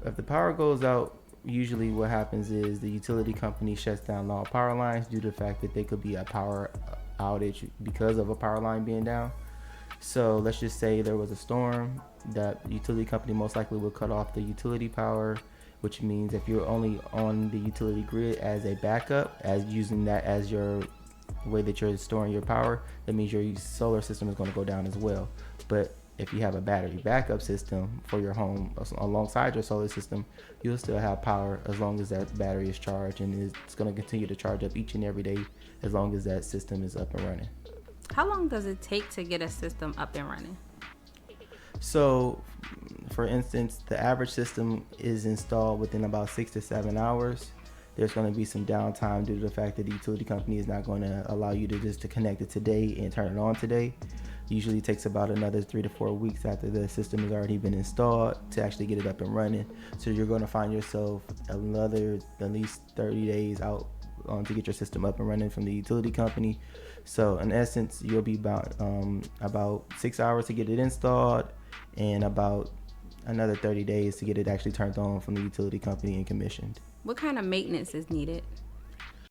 if the power goes out, usually what happens is the utility company shuts down all power lines due to the fact that there could be a power outage because of a power line being down. So let's just say there was a storm, that utility company most likely will cut off the utility power, which means if you're only on the utility grid as a backup, as using that as your way that you're storing your power, that means your solar system is going to go down as well. But if you have a battery backup system for your home alongside your solar system, you'll still have power as long as that battery is charged, and it's going to continue to charge up each and every day as long as that system is up and running. How long does it take to get a system up and running? So, for instance, the average system is installed within about 6 to 7 hours. There's going to be some downtime due to the fact that the utility company is not going to allow you to connect it today and turn it on today. Usually it takes about another 3 to 4 weeks after the system has already been installed to actually get it up and running. So you're going to find yourself another at least 30 days out to get your system up and running from the utility company. So in essence, you'll be about 6 hours to get it installed, and about another 30 days to get it actually turned on from the utility company and commissioned. What kind of maintenance is needed?